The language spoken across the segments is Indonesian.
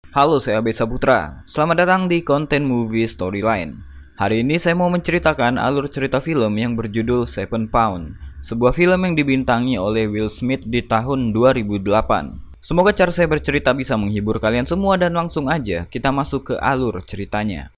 Halo, saya Besa Putra. Selamat datang di konten movie storyline. Hari ini saya mau menceritakan alur cerita film yang berjudul Seven Pound, sebuah film yang dibintangi oleh Will Smith di tahun 2008. Semoga cara saya bercerita bisa menghibur kalian semua dan langsung aja kita masuk ke alur ceritanya.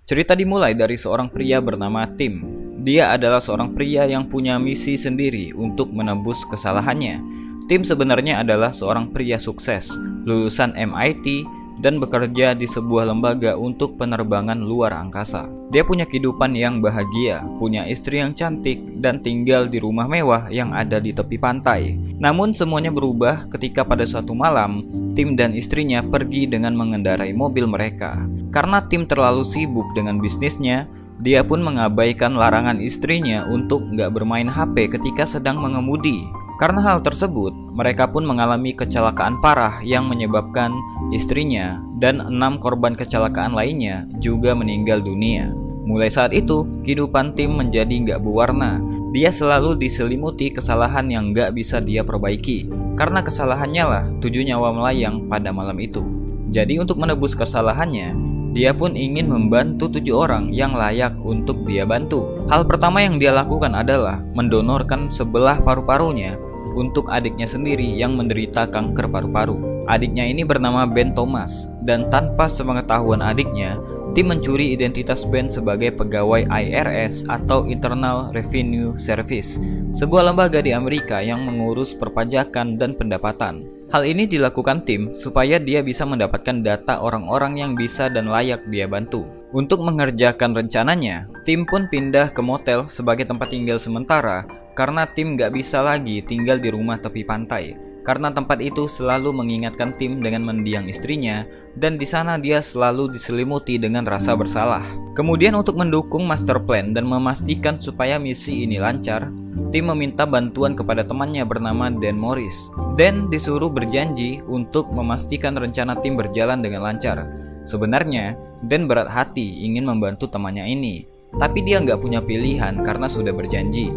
Cerita dimulai dari seorang pria bernama Tim. Dia adalah seorang pria yang punya misi sendiri untuk menebus kesalahannya. Tim sebenarnya adalah seorang pria sukses, lulusan MIT dan bekerja di sebuah lembaga untuk penerbangan luar angkasa. Dia punya kehidupan yang bahagia, punya istri yang cantik, dan tinggal di rumah mewah yang ada di tepi pantai. Namun semuanya berubah ketika pada suatu malam, Tim dan istrinya pergi dengan mengendarai mobil mereka. Karena Tim terlalu sibuk dengan bisnisnya, dia pun mengabaikan larangan istrinya untuk nggak bermain HP ketika sedang mengemudi. Karena hal tersebut, mereka pun mengalami kecelakaan parah yang menyebabkan istrinya dan 6 korban kecelakaan lainnya juga meninggal dunia. Mulai saat itu, kehidupan Tim menjadi nggak berwarna. Dia selalu diselimuti kesalahan yang nggak bisa dia perbaiki. Karena kesalahannya lah 7 nyawa melayang pada malam itu. Jadi untuk menebus kesalahannya, dia pun ingin membantu 7 orang yang layak untuk dia bantu. Hal pertama yang dia lakukan adalah mendonorkan sebelah paru-parunya untuk adiknya sendiri yang menderita kanker paru-paru. Adiknya ini bernama Ben Thomas, dan tanpa sepengetahuan adiknya, Tim mencuri identitas Ben sebagai pegawai IRS atau Internal Revenue Service, sebuah lembaga di Amerika yang mengurus perpajakan dan pendapatan. Hal ini dilakukan Tim supaya dia bisa mendapatkan data orang-orang yang bisa dan layak dia bantu. Untuk mengerjakan rencananya, Tim pun pindah ke motel sebagai tempat tinggal sementara karena Tim gak bisa lagi tinggal di rumah tepi pantai. Karena tempat itu selalu mengingatkan Tim dengan mendiang istrinya, dan di sana dia selalu diselimuti dengan rasa bersalah. Kemudian untuk mendukung master plan dan memastikan supaya misi ini lancar, Tim meminta bantuan kepada temannya bernama Dan Morris. Dan disuruh berjanji untuk memastikan rencana Tim berjalan dengan lancar. Sebenarnya, Dan berat hati ingin membantu temannya ini, tapi dia nggak punya pilihan karena sudah berjanji.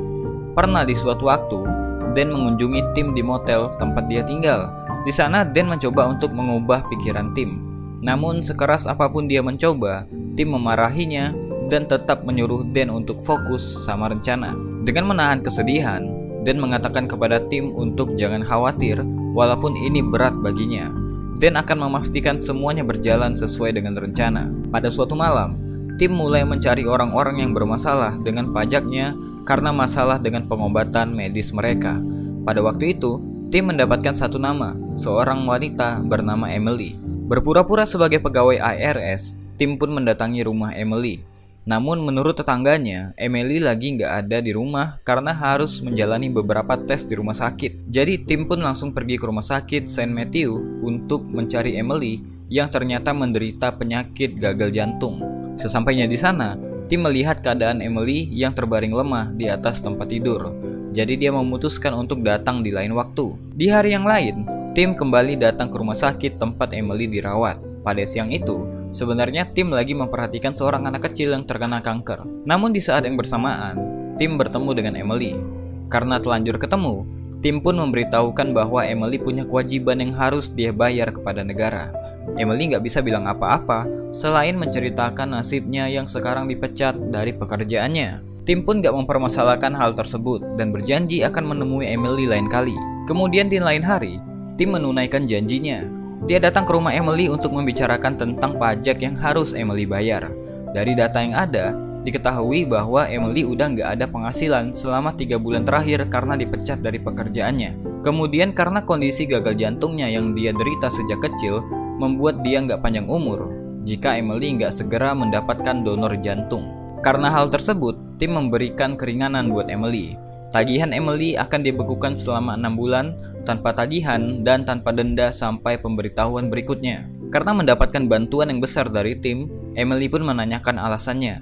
Pernah di suatu waktu, Dan mengunjungi Tim di motel tempat dia tinggal. Di sana Dan mencoba untuk mengubah pikiran Tim. Namun sekeras apapun dia mencoba, Tim memarahinya dan tetap menyuruh Dan untuk fokus sama rencana. Dengan menahan kesedihan, Dan mengatakan kepada Tim untuk jangan khawatir walaupun ini berat baginya. Dan akan memastikan semuanya berjalan sesuai dengan rencana. Pada suatu malam, Tim mulai mencari orang-orang yang bermasalah dengan pajaknya karena masalah dengan pengobatan medis mereka. Pada waktu itu, Tim mendapatkan satu nama, seorang wanita bernama Emily. Berpura-pura sebagai pegawai IRS, Tim pun mendatangi rumah Emily. Namun menurut tetangganya, Emily lagi nggak ada di rumah karena harus menjalani beberapa tes di rumah sakit. Jadi Tim pun langsung pergi ke rumah sakit Saint Matthew untuk mencari Emily yang ternyata menderita penyakit gagal jantung. Sesampainya di sana, Tim melihat keadaan Emily yang terbaring lemah di atas tempat tidur. Jadi dia memutuskan untuk datang di lain waktu. Di hari yang lain, Tim kembali datang ke rumah sakit tempat Emily dirawat. Pada siang itu, sebenarnya Tim lagi memperhatikan seorang anak kecil yang terkena kanker. Namun di saat yang bersamaan, Tim bertemu dengan Emily. Karena telanjur ketemu, Tim pun memberitahukan bahwa Emily punya kewajiban yang harus dia bayar kepada negara. Emily nggak bisa bilang apa-apa selain menceritakan nasibnya yang sekarang dipecat dari pekerjaannya. Tim pun nggak mempermasalahkan hal tersebut dan berjanji akan menemui Emily lain kali. Kemudian di lain hari, Tim menunaikan janjinya. Dia datang ke rumah Emily untuk membicarakan tentang pajak yang harus Emily bayar. Dari data yang ada, diketahui bahwa Emily udah nggak ada penghasilan selama 3 bulan terakhir karena dipecat dari pekerjaannya. Kemudian karena kondisi gagal jantungnya yang dia derita sejak kecil, membuat dia nggak panjang umur jika Emily nggak segera mendapatkan donor jantung. Karena hal tersebut, Tim memberikan keringanan buat Emily. Tagihan Emily akan dibekukan selama 6 bulan tanpa tagihan dan tanpa denda sampai pemberitahuan berikutnya. Karena mendapatkan bantuan yang besar dari Tim, Emily pun menanyakan alasannya.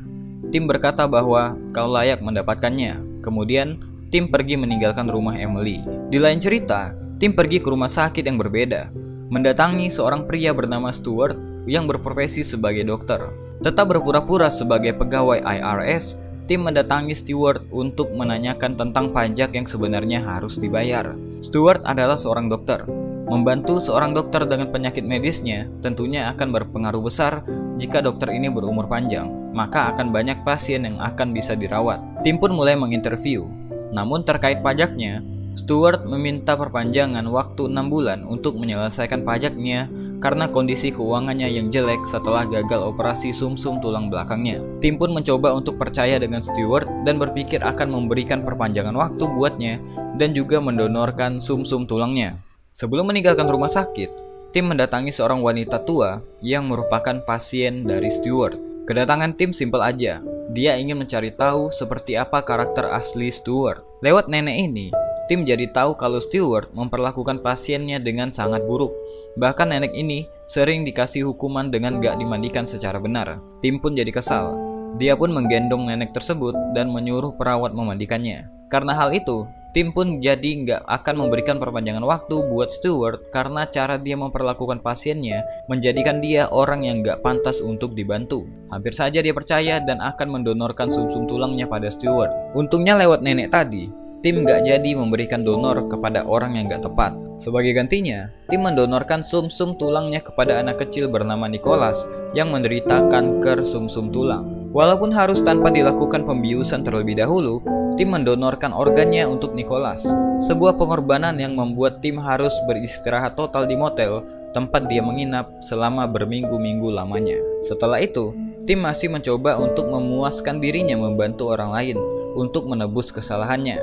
Tim berkata bahwa kau layak mendapatkannya. Kemudian, Tim pergi meninggalkan rumah Emily. Di lain cerita, Tim pergi ke rumah sakit yang berbeda, mendatangi seorang pria bernama Stuart yang berprofesi sebagai dokter. Tetap berpura-pura sebagai pegawai IRS, Tim mendatangi Stewart untuk menanyakan tentang pajak yang sebenarnya harus dibayar. Stewart adalah seorang dokter. Membantu seorang dokter dengan penyakit medisnya tentunya akan berpengaruh besar. Jika dokter ini berumur panjang, maka akan banyak pasien yang akan bisa dirawat. Tim pun mulai menginterview. Namun terkait pajaknya, Stewart meminta perpanjangan waktu 6 bulan untuk menyelesaikan pajaknya karena kondisi keuangannya yang jelek setelah gagal operasi sumsum tulang belakangnya. Tim pun mencoba untuk percaya dengan Stewart dan berpikir akan memberikan perpanjangan waktu buatnya dan juga mendonorkan sumsum tulangnya. Sebelum meninggalkan rumah sakit, tim mendatangi seorang wanita tua yang merupakan pasien dari Stewart. Kedatangan tim simpel aja. Dia ingin mencari tahu seperti apa karakter asli Stewart. Lewat nenek ini, tim jadi tahu kalau Stewart memperlakukan pasiennya dengan sangat buruk. Bahkan nenek ini sering dikasih hukuman dengan gak dimandikan secara benar. Tim pun jadi kesal. Dia pun menggendong nenek tersebut dan menyuruh perawat memandikannya. Karena hal itu, tim pun jadi gak akan memberikan perpanjangan waktu buat Stewart karena cara dia memperlakukan pasiennya menjadikan dia orang yang gak pantas untuk dibantu. Hampir saja dia percaya dan akan mendonorkan sumsum tulangnya pada Stewart. Untungnya lewat nenek tadi, tim gak jadi memberikan donor kepada orang yang gak tepat. Sebagai gantinya, tim mendonorkan sumsum tulangnya kepada anak kecil bernama Nicholas yang menderita kanker sumsum tulang. Walaupun harus tanpa dilakukan pembiusan terlebih dahulu, tim mendonorkan organnya untuk Nicholas. Sebuah pengorbanan yang membuat tim harus beristirahat total di motel tempat dia menginap selama berminggu-minggu lamanya. Setelah itu, tim masih mencoba untuk memuaskan dirinya membantu orang lain untuk menebus kesalahannya.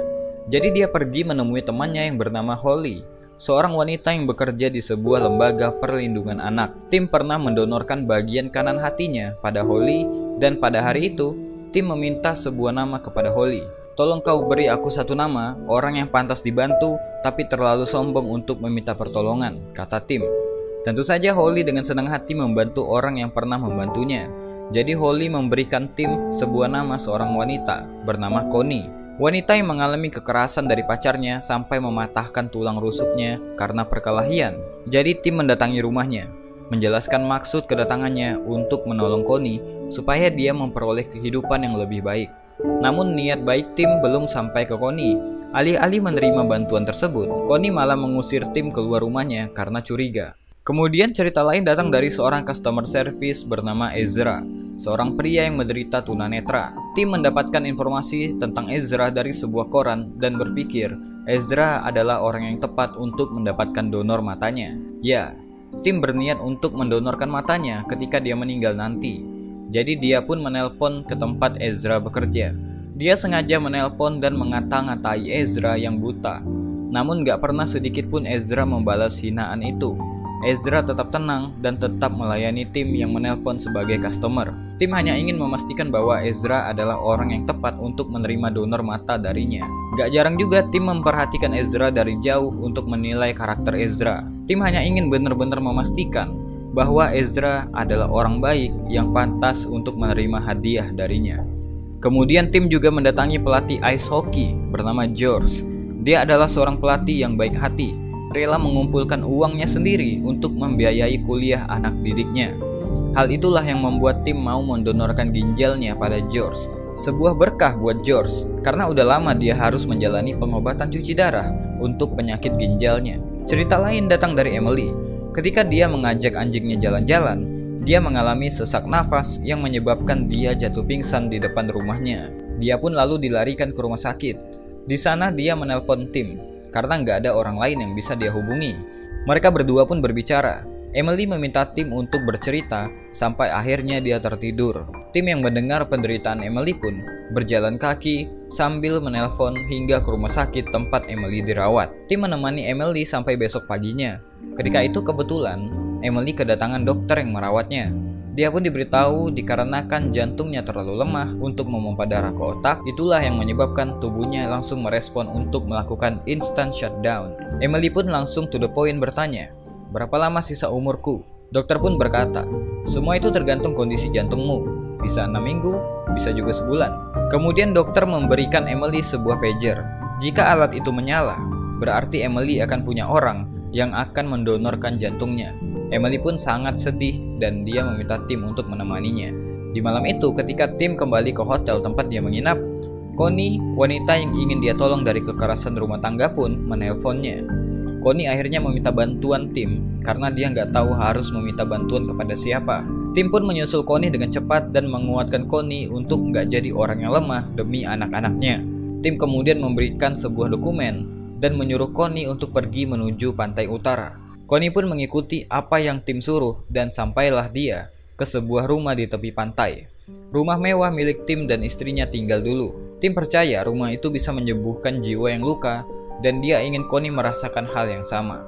Jadi dia pergi menemui temannya yang bernama Holly, seorang wanita yang bekerja di sebuah lembaga perlindungan anak. Tim pernah mendonorkan bagian kanan hatinya pada Holly dan pada hari itu, tim meminta sebuah nama kepada Holly. Tolong kau beri aku satu nama, orang yang pantas dibantu tapi terlalu sombong untuk meminta pertolongan, kata tim. Tentu saja Holly dengan senang hati membantu orang yang pernah membantunya. Jadi Holly memberikan tim sebuah nama seorang wanita bernama Connie. Wanita yang mengalami kekerasan dari pacarnya sampai mematahkan tulang rusuknya karena perkelahian. Jadi tim mendatangi rumahnya, menjelaskan maksud kedatangannya untuk menolong Connie supaya dia memperoleh kehidupan yang lebih baik. Namun niat baik tim belum sampai ke Connie. Alih-alih menerima bantuan tersebut, Connie malah mengusir tim keluar rumahnya karena curiga. Kemudian cerita lain datang dari seorang customer service bernama Ezra, seorang pria yang menderita tunanetra. Tim mendapatkan informasi tentang Ezra dari sebuah koran dan berpikir Ezra adalah orang yang tepat untuk mendapatkan donor matanya. Ya, tim berniat untuk mendonorkan matanya ketika dia meninggal nanti. Jadi dia pun menelpon ke tempat Ezra bekerja. Dia sengaja menelpon dan mengata-ngatai Ezra yang buta. Namun gak pernah sedikit pun Ezra membalas hinaan itu. Ezra tetap tenang dan tetap melayani tim yang menelpon sebagai customer. Tim hanya ingin memastikan bahwa Ezra adalah orang yang tepat untuk menerima donor mata darinya. Gak jarang juga tim memperhatikan Ezra dari jauh untuk menilai karakter Ezra. Tim hanya ingin benar-benar memastikan bahwa Ezra adalah orang baik yang pantas untuk menerima hadiah darinya. Kemudian tim juga mendatangi pelatih ice hockey bernama George. Dia adalah seorang pelatih yang baik hati, rela mengumpulkan uangnya sendiri untuk membiayai kuliah anak didiknya. Hal itulah yang membuat tim mau mendonorkan ginjalnya pada George. Sebuah berkah buat George, karena udah lama dia harus menjalani pengobatan cuci darah untuk penyakit ginjalnya. Cerita lain datang dari Emily. Ketika dia mengajak anjingnya jalan-jalan, dia mengalami sesak nafas yang menyebabkan dia jatuh pingsan di depan rumahnya. Dia pun lalu dilarikan ke rumah sakit. Di sana dia menelpon tim, karena nggak ada orang lain yang bisa dia hubungi. Mereka berdua pun berbicara. Emily meminta tim untuk bercerita sampai akhirnya dia tertidur. Tim yang mendengar penderitaan Emily pun berjalan kaki sambil menelpon hingga ke rumah sakit tempat Emily dirawat. Tim menemani Emily sampai besok paginya. Ketika itu kebetulan Emily kedatangan dokter yang merawatnya. Dia pun diberitahu dikarenakan jantungnya terlalu lemah untuk memompa darah ke otak. Itulah yang menyebabkan tubuhnya langsung merespon untuk melakukan instant shutdown. Emily pun langsung to the point bertanya, "Berapa lama sisa umurku?" Dokter pun berkata, "Semua itu tergantung kondisi jantungmu. Bisa 6 minggu, bisa juga sebulan." Kemudian dokter memberikan Emily sebuah pager. Jika alat itu menyala, berarti Emily akan punya orang yang akan mendonorkan jantungnya. Emily pun sangat sedih dan dia meminta tim untuk menemaninya. Di malam itu, ketika Tim kembali ke hotel tempat dia menginap, Connie, wanita yang ingin dia tolong dari kekerasan rumah tangga pun menelponnya. Connie akhirnya meminta bantuan Tim karena dia nggak tahu harus meminta bantuan kepada siapa. Tim pun menyusul Connie dengan cepat dan menguatkan Connie untuk nggak jadi orang yang lemah demi anak-anaknya. Tim kemudian memberikan sebuah dokumen dan menyuruh Connie untuk pergi menuju pantai utara. Connie pun mengikuti apa yang Tim suruh dan sampailah dia ke sebuah rumah di tepi pantai. Rumah mewah milik Tim dan istrinya tinggal dulu. Tim percaya rumah itu bisa menyembuhkan jiwa yang luka dan dia ingin Connie merasakan hal yang sama.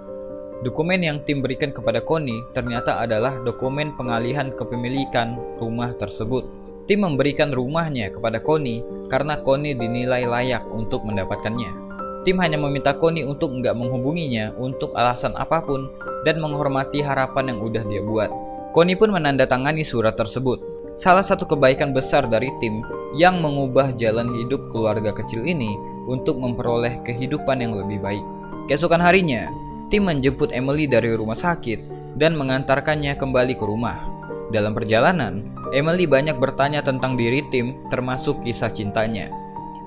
Dokumen yang Tim berikan kepada Connie ternyata adalah dokumen pengalihan kepemilikan rumah tersebut. Tim memberikan rumahnya kepada Connie karena Connie dinilai layak untuk mendapatkannya. Tim hanya meminta Connie untuk nggak menghubunginya untuk alasan apapun dan menghormati harapan yang udah dia buat. Connie pun menandatangani surat tersebut. Salah satu kebaikan besar dari Tim yang mengubah jalan hidup keluarga kecil ini untuk memperoleh kehidupan yang lebih baik. Keesokan harinya, Tim menjemput Emily dari rumah sakit dan mengantarkannya kembali ke rumah. Dalam perjalanan, Emily banyak bertanya tentang diri Tim, termasuk kisah cintanya.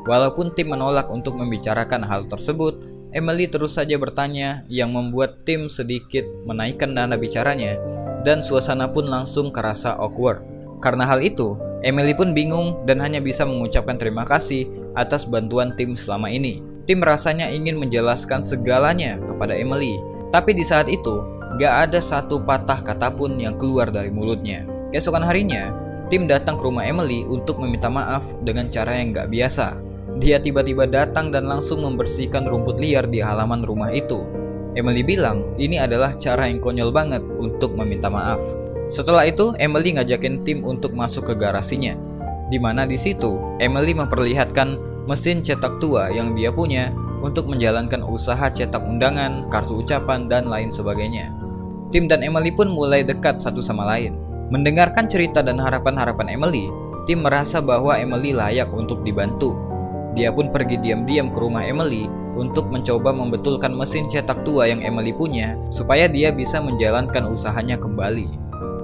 Walaupun Tim menolak untuk membicarakan hal tersebut, Emily terus saja bertanya yang membuat Tim sedikit menaikkan nada bicaranya dan suasana pun langsung kerasa awkward. Karena hal itu, Emily pun bingung dan hanya bisa mengucapkan terima kasih atas bantuan Tim selama ini. Tim rasanya ingin menjelaskan segalanya kepada Emily, tapi di saat itu, gak ada satu patah kata pun yang keluar dari mulutnya. Keesokan harinya, Tim datang ke rumah Emily untuk meminta maaf dengan cara yang gak biasa. Dia tiba-tiba datang dan langsung membersihkan rumput liar di halaman rumah itu. Emily bilang ini adalah cara yang konyol banget untuk meminta maaf. Setelah itu, Emily ngajakin Tim untuk masuk ke garasinya, di mana di situ Emily memperlihatkan mesin cetak tua yang dia punya untuk menjalankan usaha cetak undangan, kartu ucapan, dan lain sebagainya. Tim dan Emily pun mulai dekat satu sama lain. Mendengarkan cerita dan harapan-harapan Emily, Tim merasa bahwa Emily layak untuk dibantu. Dia pun pergi diam-diam ke rumah Emily untuk mencoba membetulkan mesin cetak tua yang Emily punya supaya dia bisa menjalankan usahanya kembali.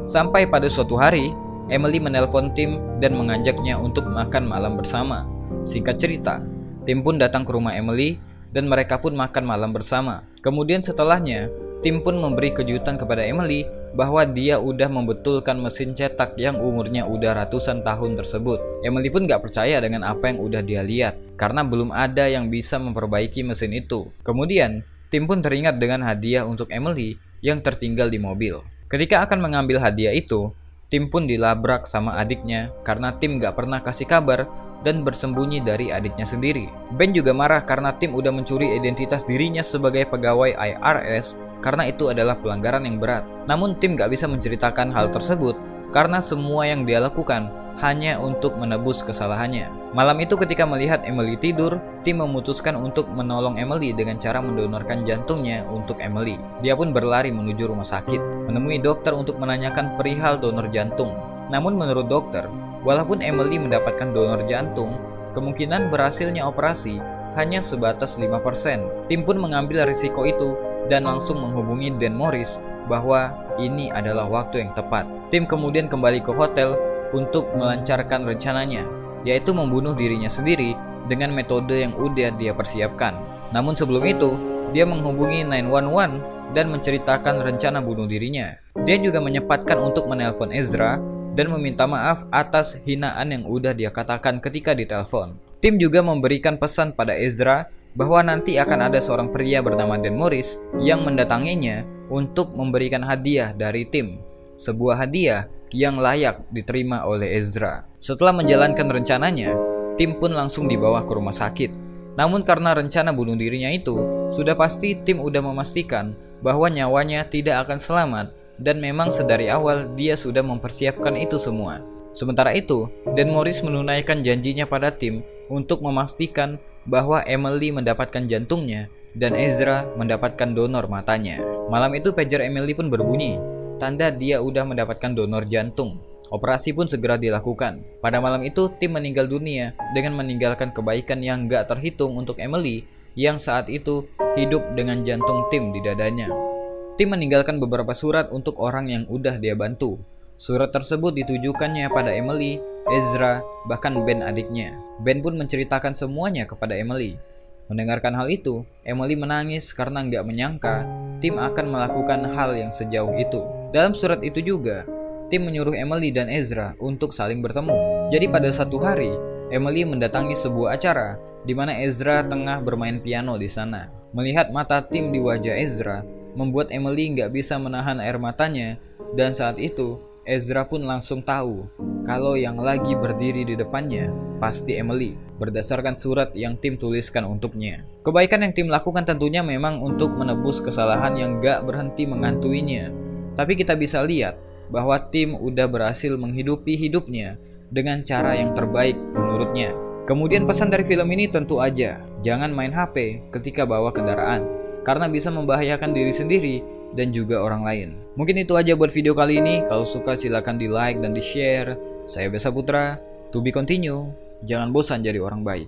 Sampai pada suatu hari, Emily menelpon Tim dan mengajaknya untuk makan malam bersama. Singkat cerita, Tim pun datang ke rumah Emily dan mereka pun makan malam bersama. Kemudian setelahnya, Tim pun memberi kejutan kepada Emily bahwa dia udah membetulkan mesin cetak yang umurnya udah ratusan tahun tersebut. Emily pun gak percaya dengan apa yang udah dia lihat, karena belum ada yang bisa memperbaiki mesin itu. Kemudian, Tim pun teringat dengan hadiah untuk Emily yang tertinggal di mobil. Ketika akan mengambil hadiah itu, Tim pun dilabrak sama adiknya karena Tim gak pernah kasih kabar dan bersembunyi dari adiknya sendiri. Ben juga marah karena Tim udah mencuri identitas dirinya sebagai pegawai IRS karena itu adalah pelanggaran yang berat. Namun Tim gak bisa menceritakan hal tersebut karena semua yang dia lakukan hanya untuk menebus kesalahannya. Malam itu ketika melihat Emily tidur, Tim memutuskan untuk menolong Emily dengan cara mendonorkan jantungnya untuk Emily. Dia pun berlari menuju rumah sakit, menemui dokter untuk menanyakan perihal donor jantung. Namun menurut dokter, walaupun Emily mendapatkan donor jantung, kemungkinan berhasilnya operasi hanya sebatas 5%. Tim pun mengambil risiko itu dan langsung menghubungi Dan Morris bahwa ini adalah waktu yang tepat. Tim kemudian kembali ke hotel untuk melancarkan rencananya, yaitu membunuh dirinya sendiri dengan metode yang udah dia persiapkan. Namun sebelum itu, dia menghubungi 911 dan menceritakan rencana bunuh dirinya. Dia juga menyempatkan untuk menelpon Ezra dan meminta maaf atas hinaan yang udah dia katakan ketika ditelepon. Tim juga memberikan pesan pada Ezra bahwa nanti akan ada seorang pria bernama Dan Morris yang mendatanginya untuk memberikan hadiah dari Tim. Sebuah hadiah yang layak diterima oleh Ezra. Setelah menjalankan rencananya, Tim pun langsung dibawa ke rumah sakit. Namun karena rencana bunuh dirinya itu, sudah pasti Tim udah memastikan bahwa nyawanya tidak akan selamat dan memang sedari awal dia sudah mempersiapkan itu semua. Sementara itu, Dan Morris menunaikan janjinya pada Tim untuk memastikan bahwa Emily mendapatkan jantungnya dan Ezra mendapatkan donor matanya. Malam itu pager Emily pun berbunyi, tanda dia udah mendapatkan donor jantung. Operasi pun segera dilakukan. Pada malam itu, Tim meninggal dunia dengan meninggalkan kebaikan yang gak terhitung untuk Emily yang saat itu hidup dengan jantung Tim di dadanya. Tim meninggalkan beberapa surat untuk orang yang udah dia bantu. Surat tersebut ditujukannya pada Emily, Ezra, bahkan Ben adiknya. Ben pun menceritakan semuanya kepada Emily. Mendengarkan hal itu, Emily menangis karena nggak menyangka Tim akan melakukan hal yang sejauh itu. Dalam surat itu juga, Tim menyuruh Emily dan Ezra untuk saling bertemu. Jadi pada satu hari, Emily mendatangi sebuah acara di mana Ezra tengah bermain piano di sana. Melihat mata Tim di wajah Ezra, membuat Emily nggak bisa menahan air matanya, dan saat itu Ezra pun langsung tahu kalau yang lagi berdiri di depannya pasti Emily, berdasarkan surat yang Tim tuliskan untuknya. Kebaikan yang Tim lakukan tentunya memang untuk menebus kesalahan yang gak berhenti menghantuinya. Tapi kita bisa lihat bahwa Tim udah berhasil menghidupi hidupnya dengan cara yang terbaik menurutnya. Kemudian pesan dari film ini tentu aja, jangan main HP ketika bawa kendaraan, karena bisa membahayakan diri sendiri dan juga orang lain. Mungkin itu aja buat video kali ini. Kalau suka silahkan di like dan di share. Saya Besa Putra, to be continue. Jangan bosan jadi orang baik.